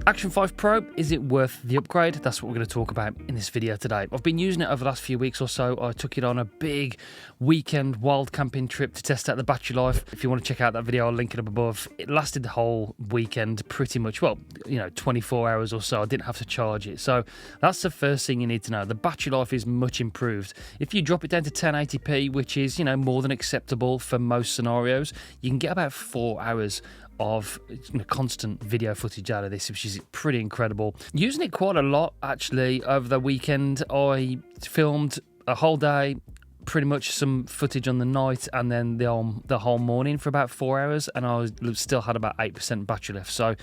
Action 5 Pro, is it worth the upgrade? That's what we're going to talk about in this video today. I've been using it over the last few weeks or so. I took it on a big weekend wild camping trip to test out the battery life. If you want to check out that video, I'll link it up above. It lasted the whole weekend pretty much, well, 24 hours or so. I didn't have to charge it. So that's the first thing you need to know. The battery life is much improved. If you drop it down to 1080p, which is, more than acceptable for most scenarios, you can get about 4 hours of constant video footage out of this, which is pretty incredible. Using it quite a lot actually over the weekend. I filmed a whole day, pretty much some footage on the night, and then the whole morning for about 4 hours, and I still had about 8% battery left. So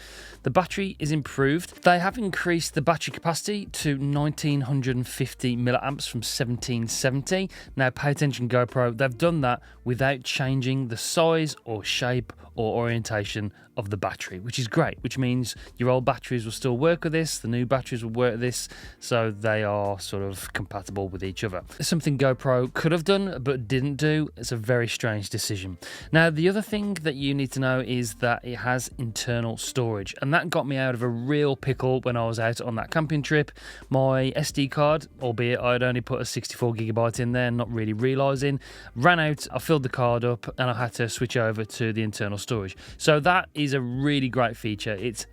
the battery is improved. They have increased the battery capacity to 1950 milliamps from 1770. Now pay attention GoPro, they've done that without changing the size or shape or orientation of the battery, which is great, which means your old batteries will still work with this, the new batteries will work with this, so they are sort of compatible with each other. It's something GoPro could have done but didn't do. It's a very strange decision. Now the other thing that you need to know is that it has internal storage, and that got me out of a real pickle when I was out on that camping trip. My SD card, albeit I'd only put a 64GB in there, not really realising, ran out. I filled the card up and I had to switch over to the internal storage. So that is a really great feature. It's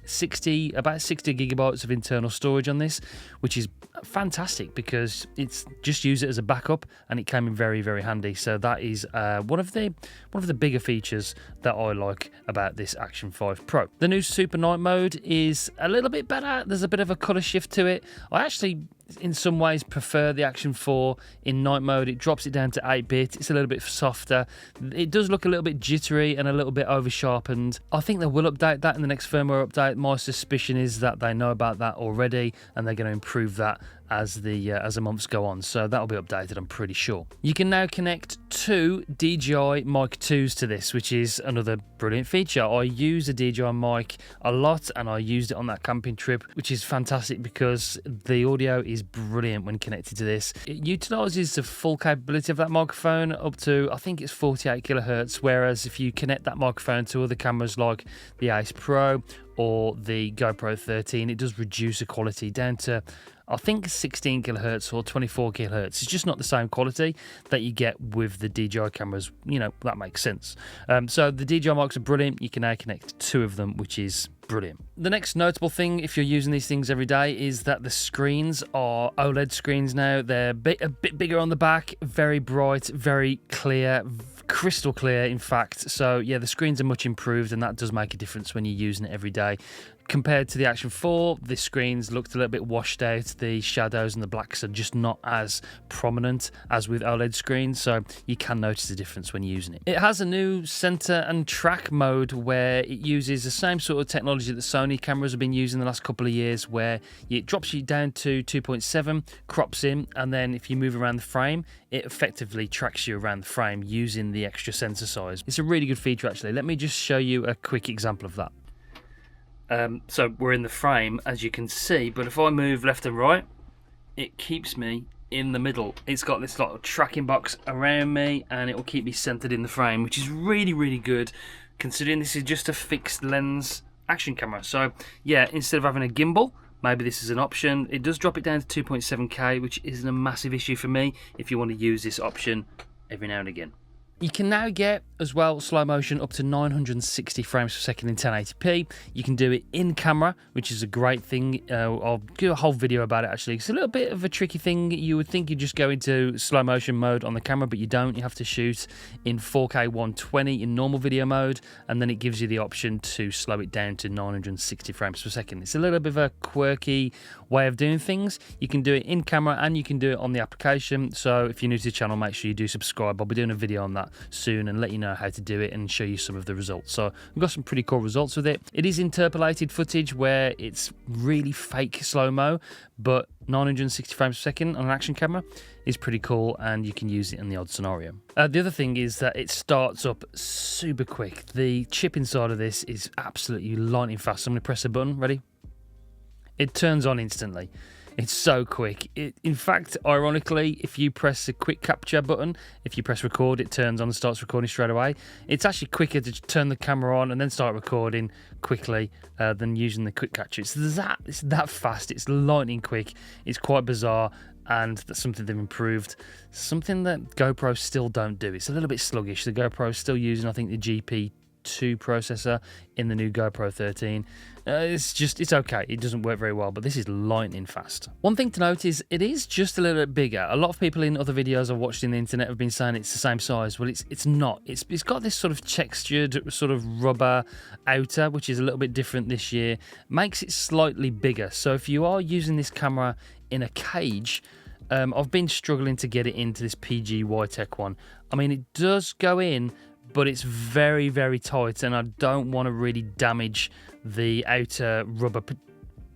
about 60 gigabytes of internal storage on this, which is fantastic because it's just use it as a backup, and it came in very, very handy. So that is one of the bigger features that I like about this Action 5 Pro. The new Super Night mode is a little bit better. There's a bit of a colour shift to it. I actually in some ways prefer the Action 4 in night mode. It drops it down to 8-bit. It's a little bit softer. It does look a little bit jittery and a little bit over sharpened. I think they will update that in the next firmware update. My suspicion is that they know about that already and they're going to improve that as the months go on, so that'll be updated, I'm pretty sure. You can now connect two DJI Mic 2s to this, which is another brilliant feature. I use a DJI mic a lot, and I used it on that camping trip, which is fantastic because the audio is brilliant when connected to this. It utilises the full capability of that microphone up to, I think it's 48 kilohertz, whereas if you connect that microphone to other cameras like the Ace Pro or the GoPro 13, it does reduce the quality down to, I think, 16 kilohertz or 24 kilohertz. It's just not the same quality that you get with the DJI cameras. That makes sense. So the DJI mics are brilliant. You can now connect two of them, which is brilliant. The next notable thing, if you're using these things every day, is that the screens are OLED screens now. They're a bit bigger on the back, very bright, very clear, crystal clear in fact. So yeah, the screens are much improved, and that does make a difference when you're using it every day. Compared to the Action 4, the screens looked a little bit washed out. The shadows and the blacks are just not as prominent as with OLED screens, so you can notice the difference when using it. It has a new center and track mode where it uses the same sort of technology that Sony cameras have been using the last couple of years, where it drops you down to 2.7, crops in, and then if you move around the frame, it effectively tracks you around the frame using the extra sensor size. It's a really good feature actually. Let me just show you a quick example of that. So we're in the frame, as you can see, but if I move left and right, it keeps me in the middle. It's got this little tracking box around me, and it will keep me centered in the frame, which is really, really good, considering this is just a fixed lens action camera. So yeah, instead of having a gimbal, maybe this is an option. It does drop it down to 2.7K, which isn't a massive issue for me if you want to use this option every now and again. You can now get, as well, slow motion up to 960 frames per second in 1080p. You can do it in camera, which is a great thing. I'll do a whole video about it, actually. It's a little bit of a tricky thing. You would think you just go into slow motion mode on the camera, but you don't. You have to shoot in 4K 120 in normal video mode, and then it gives you the option to slow it down to 960 frames per second. It's a little bit of a quirky way of doing things. You can do it in camera, and you can do it on the application. So if you're new to the channel, make sure you do subscribe. I'll be doing a video on that soon and let you know how to do it and show you some of the results. So we've got some pretty cool results with it. It is interpolated footage where it's really fake slow-mo, but 960 frames per second on an action camera is pretty cool, and you can use it in the odd scenario. The other thing is that it starts up super quick. The chip inside of this is absolutely lightning fast. So I'm going to press a button. Ready? It turns on instantly. It's so quick. In fact, ironically, if you press the quick capture button, if you press record, it turns on and starts recording straight away. It's actually quicker to just turn the camera on and then start recording quickly than using the quick capture. It's that fast. It's lightning quick. It's quite bizarre, and that's something they've improved. Something that GoPro still don't do. It's a little bit sluggish. The GoPro is still using, I think, the GP2 processor in the new GoPro 13. It's okay. It doesn't work very well, but this is lightning fast. One thing to note is it is just a little bit bigger. A lot of people in other videos I've watched in the internet have been saying it's the same size. Well, it's not. It's got this sort of textured sort of rubber outer, which is a little bit different this year. Makes it slightly bigger. So if you are using this camera in a cage, I've been struggling to get it into this PG Tech one. I mean, it does go in, but it's very, very tight, and I don't want to really damage the outer rubber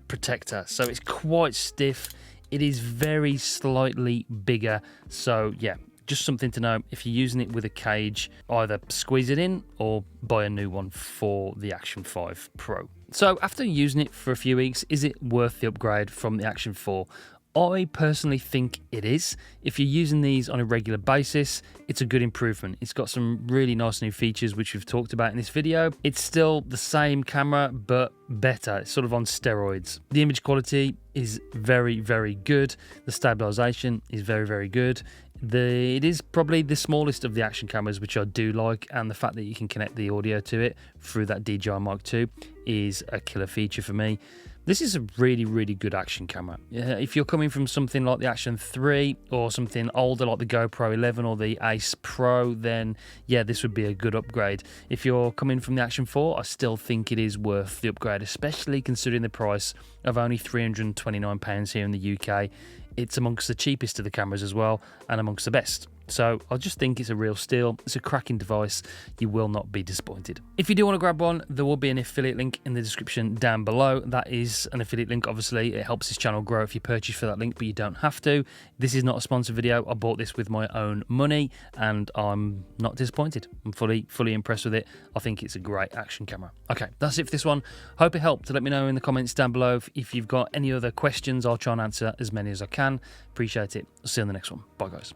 protector. So it's quite stiff. It is very slightly bigger. So yeah, just something to know. If you're using it with a cage, either squeeze it in or buy a new one for the Action 5 Pro. So after using it for a few weeks, is it worth the upgrade from the Action 4? I personally think it is. If you're using these on a regular basis, it's a good improvement. It's got some really nice new features, which we've talked about in this video. It's still the same camera, but better. It's sort of on steroids. The image quality is very, very good. The stabilization is very, very good. It is probably the smallest of the Action cameras, which I do like, and the fact that you can connect the audio to it through that DJI Mic 2 is a killer feature for me. This is a really, really good Action camera. If you're coming from something like the Action 3 or something older like the GoPro 11 or the Ace Pro, then yeah, this would be a good upgrade. If you're coming from the Action 4, I still think it is worth the upgrade, especially considering the price of only £329 here in the UK. It's amongst the cheapest of the cameras as well, and amongst the best. So I just think it's a real steal. It's a cracking device. You will not be disappointed. If you do want to grab one, there will be an affiliate link in the description down below. That is an affiliate link. Obviously, it helps this channel grow if you purchase for that link, but you don't have to. This is not a sponsored video. I bought this with my own money, and I'm not disappointed. I'm fully impressed with it. I think it's a great Action camera. Okay, that's it for this one. Hope it helped. Let me know in the comments down below if you've got any other questions. I'll try and answer as many as I can. Appreciate it. I'll see you on the next one. Bye, guys.